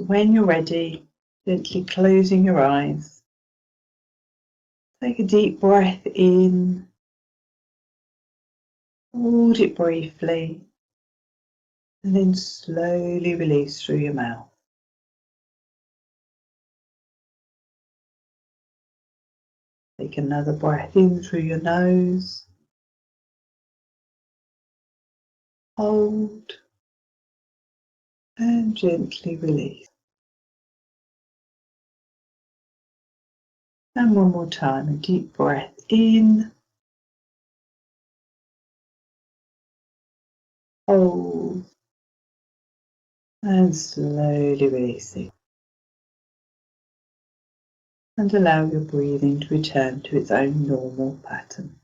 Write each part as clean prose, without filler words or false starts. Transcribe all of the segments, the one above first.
When you're ready, gently closing your eyes, take a deep breath in, hold it briefly, and then slowly release through your mouth. Take another breath in through your nose, hold, and gently release. And one more time, a deep breath in, hold, and slowly releasing. And allow your breathing to return to its own normal pattern.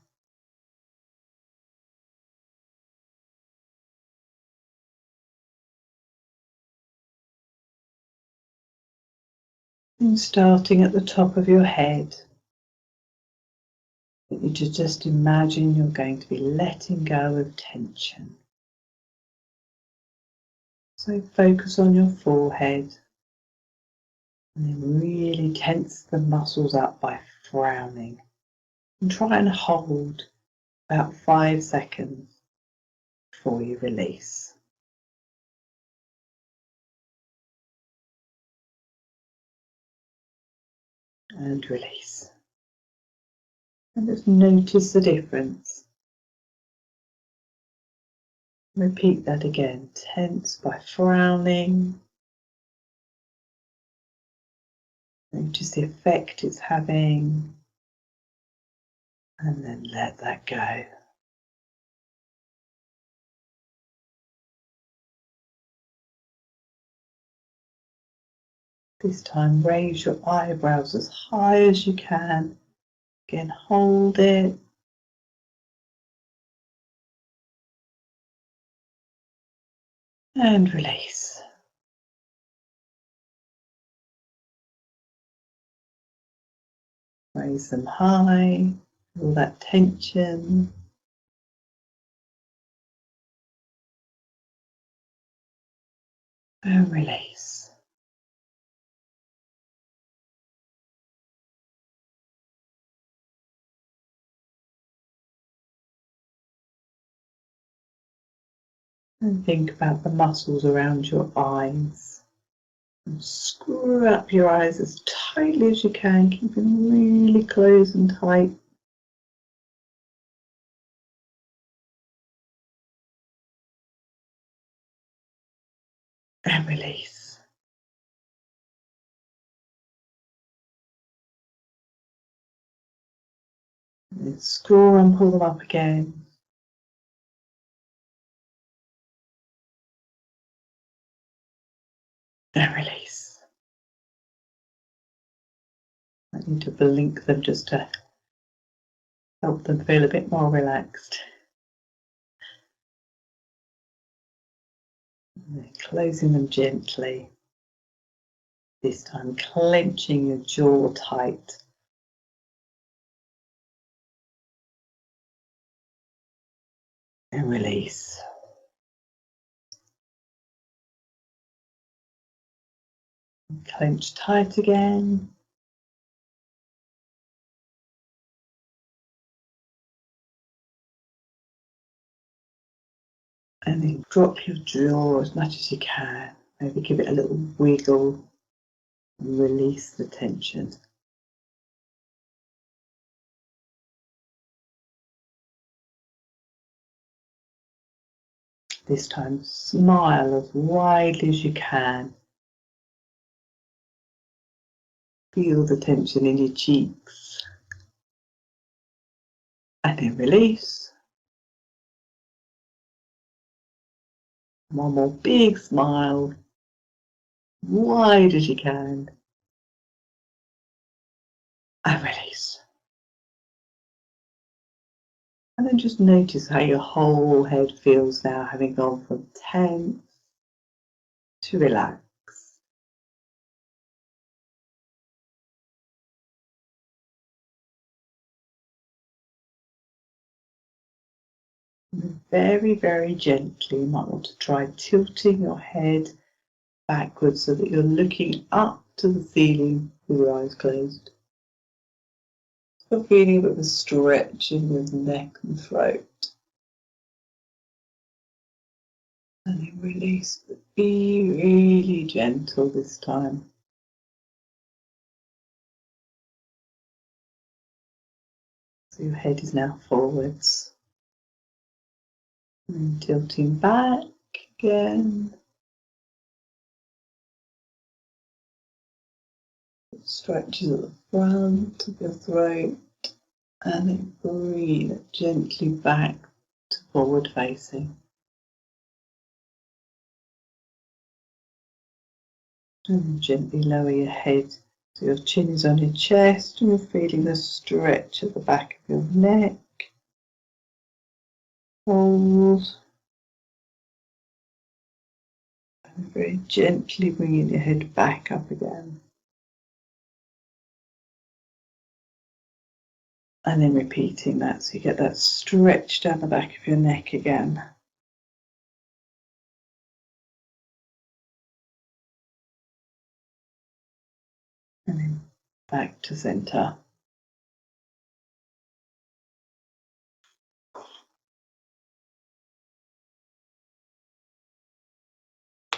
And starting at the top of your head, I want you to just imagine you're going to be letting go of tension. So focus on your forehead and then really tense the muscles up by frowning. And try and hold about 5 seconds before you release. And release. And just notice the difference. Repeat that again. Tense by frowning. Notice the effect it's having. And then let that go. This time raise your eyebrows as high as you can. Again, hold it. And release. Raise them high. All that tension. And release. And think about the muscles around your eyes. And screw up your eyes as tightly as you can, keep them really closed and tight. And release. And then screw and pull them up again. And release. I need to blink them just to help them feel a bit more relaxed. And then closing them gently. This time clenching your jaw tight. And release. And clench tight again. And then drop your jaw as much as you can. Maybe give it a little wiggle and release the tension. This time smile as widely as you can. Feel the tension in your cheeks. And then release. One more big smile. Wide as you can. And release. And then just notice how your whole head feels now, having gone from tense to relax. And very, very gently, you might want to try tilting your head backwards so that you're looking up to the ceiling with your eyes closed. So feeling a bit of a stretch in your neck and throat. And then release, but be really gentle this time. So your head is now forwards. And tilting back again. Stretches at the front of your throat. And then breathe gently back to forward facing. And gently lower your head so your chin is on your chest and you're feeling the stretch at the back of your neck. Hold. And very gently bringing your head back up again. And then repeating that so you get that stretch down the back of your neck again. And then back to center.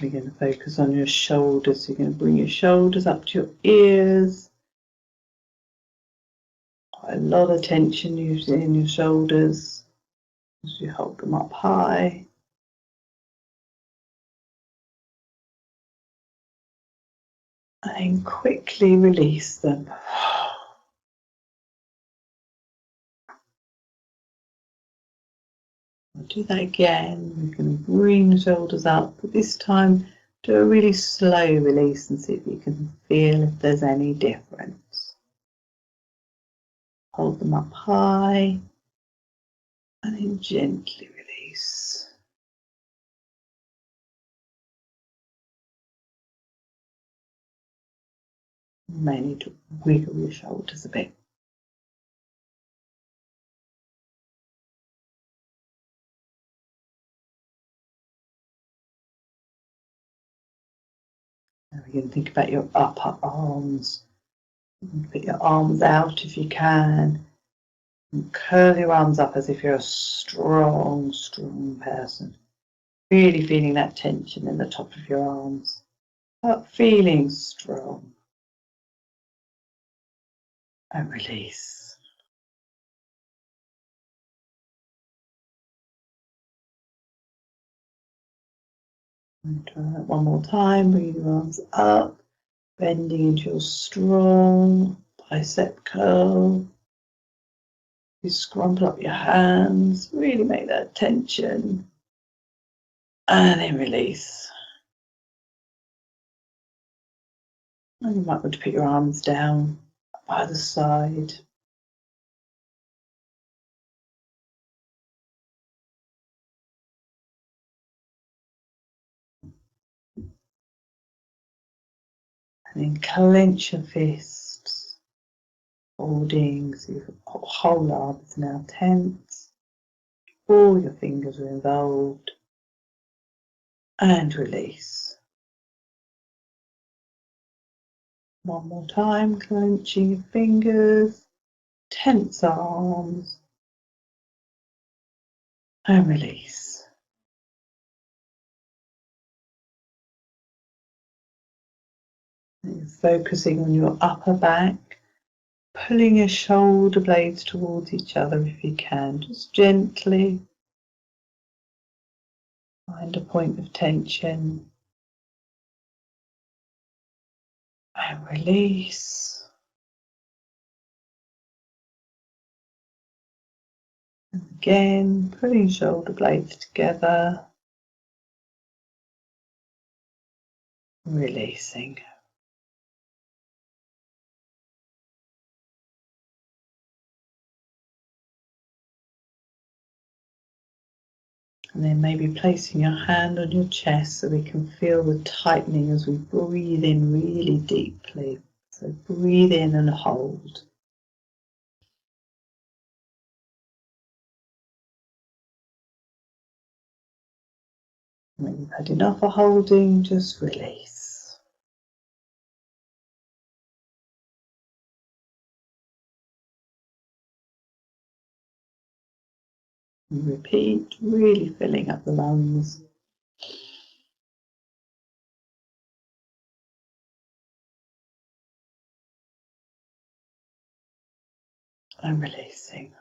We're going to focus on your shoulders. You're going to bring your shoulders up to your ears. Quite a lot of tension usually in your shoulders as you hold them up high. And then quickly release them. We'll do that again. We're going to bring the shoulders up, but this time do a really slow release and see if you can feel if there's any difference. Hold them up high and then gently release. You may need to wiggle your shoulders a bit. Now we're going to think about your upper arms. You can put your arms out if you can. And curl your arms up as if you're a strong, strong person. Really feeling that tension in the top of your arms. But feeling strong. And release. And try that one more time. Bring your arms up. Bending into your strong bicep curl. You scrumple up your hands, really make that tension, and then release. And you might want to put your arms down by the side. And then clench your fists, holding, so your whole arm is now tense. All your fingers are involved. And release. One more time, clenching your fingers, tense arms, and release. And you're focusing on your upper back, pulling your shoulder blades towards each other if you can, just gently. Find a point of tension and release. And again, pulling shoulder blades together, releasing. And then maybe placing your hand on your chest so we can feel the tightening as we breathe in really deeply. So breathe in and hold. When you've had enough of holding, just release. And repeat, really filling up the lungs. And releasing.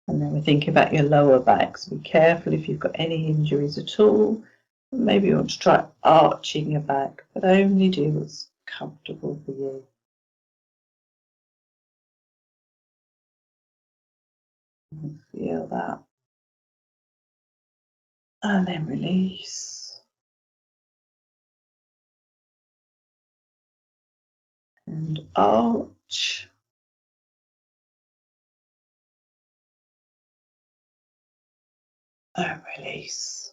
And then we think about your lower back. So be careful if you've got any injuries at all. Maybe you want to try arching your back, but only do what's comfortable for you. And feel that. And then release. And arch. And release.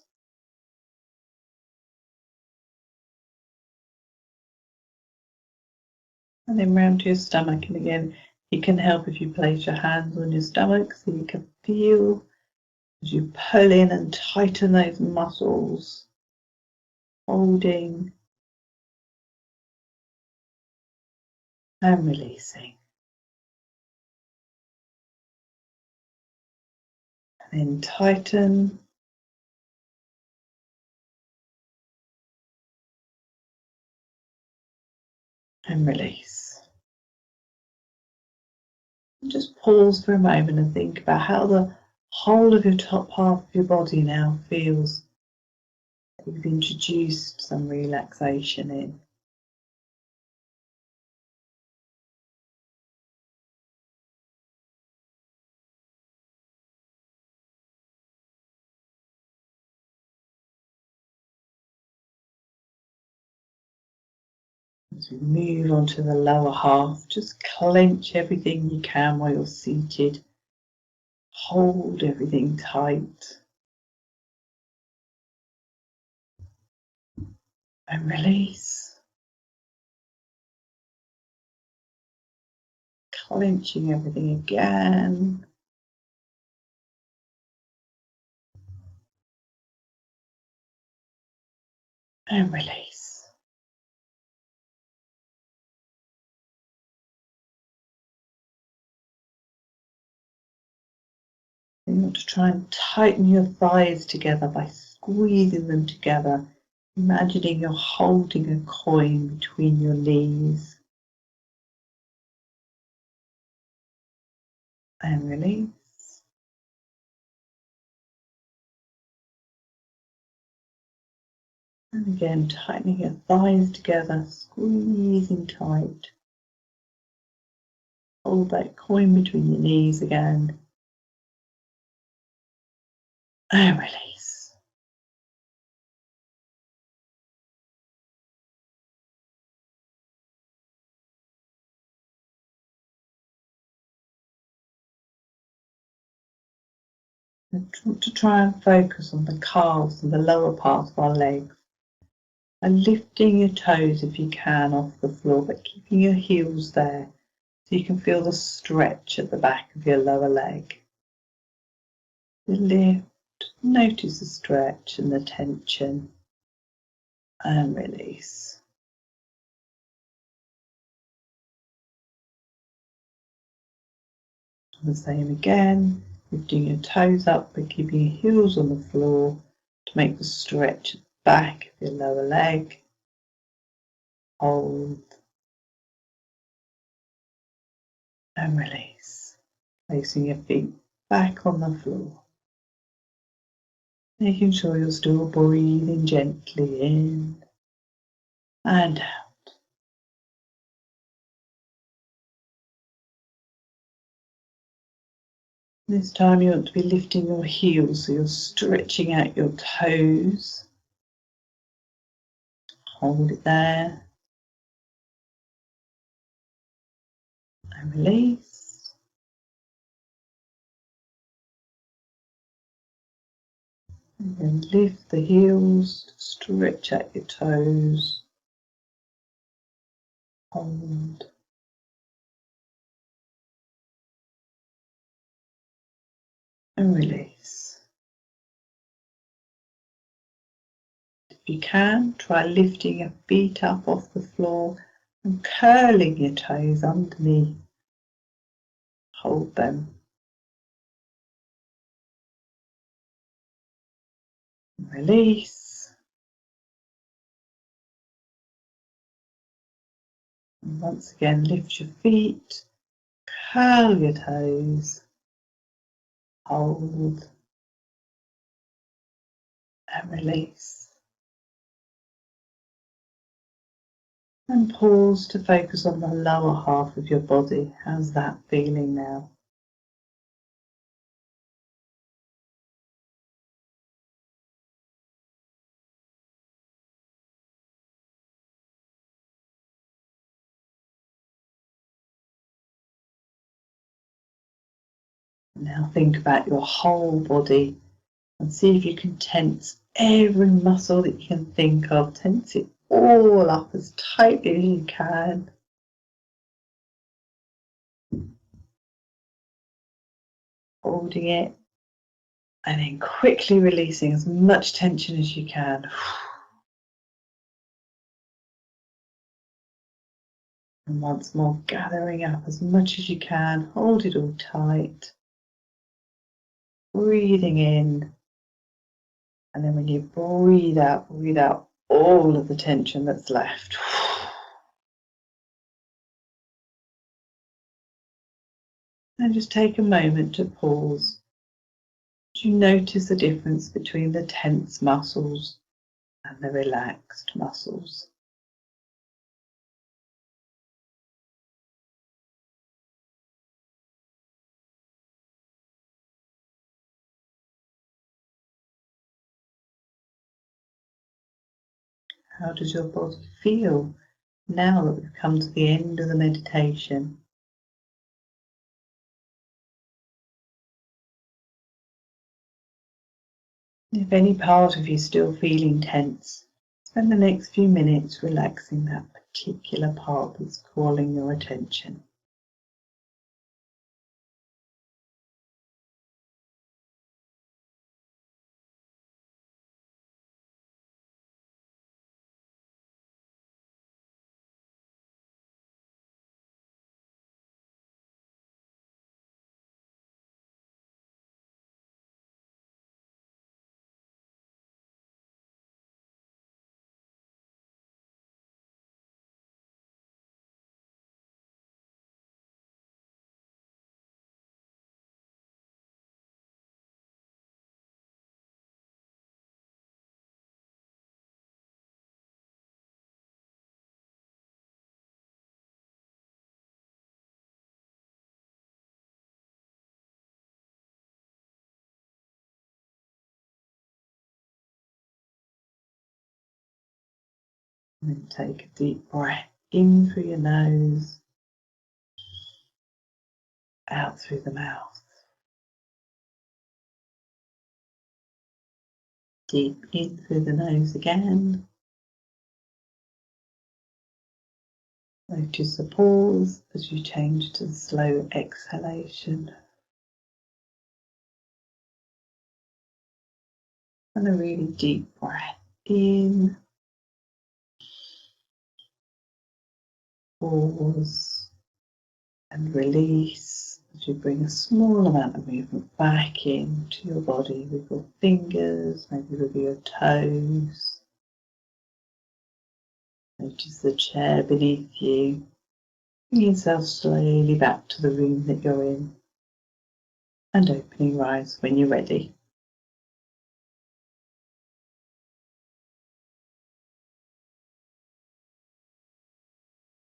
And then round to your stomach. And again, it can help if you place your hands on your stomach so you can feel as you pull in and tighten those muscles. Holding and releasing. And then tighten. And release. And just pause for a moment and think about how the whole of your top half of your body now feels. You've introduced some relaxation in. As we move on to the lower half, just clench everything you can while you're seated. Hold everything tight. And release. Clenching everything again. And release. You want to try and tighten your thighs together by squeezing them together, imagining you're holding a coin between your knees. And release. And again, tightening your thighs together, squeezing tight. Hold that coin between your knees again. And release. And want to try and focus on the calves and the lower part of our legs. And lifting your toes if you can off the floor, but keeping your heels there so you can feel the stretch at the back of your lower leg. Lift, notice the stretch and the tension, and release. The same again, lifting your toes up but keeping your heels on the floor to make the stretch at the back of your lower leg. Hold and release. Placing your feet back on the floor. Making sure you're still breathing gently in and out. This time you want to be lifting your heels so you're stretching out your toes. Hold it there and release. And then lift the heels, stretch out your toes. Hold and release. If you can, try lifting your feet up off the floor and curling your toes underneath. Hold them. Release. And once again, lift your feet, curl your toes, hold and release. And pause to focus on the lower half of your body. How's that feeling now? Now think about your whole body and see if you can tense every muscle that you can think of. Tense it all up as tightly as you can. Holding it and then quickly releasing as much tension as you can. And once more, gathering up as much as you can. Hold it all tight. Breathing in. And then when you breathe out all of the tension that's left. And just take a moment to pause. Do you notice the difference between the tense muscles and the relaxed muscles? How does your body feel now that we've come to the end of the meditation? If any part of you is still feeling tense, spend the next few minutes relaxing that particular part that's calling your attention. And then take a deep breath in through your nose, out through the mouth. Deep in through the nose again. Notice a pause as you change to the slow exhalation. And a really deep breath in. Pause and release as you bring a small amount of movement back into your body with your fingers, maybe with your toes. Notice the chair beneath you. Bring yourself slowly back to the room that you're in and opening your eyes when you're ready.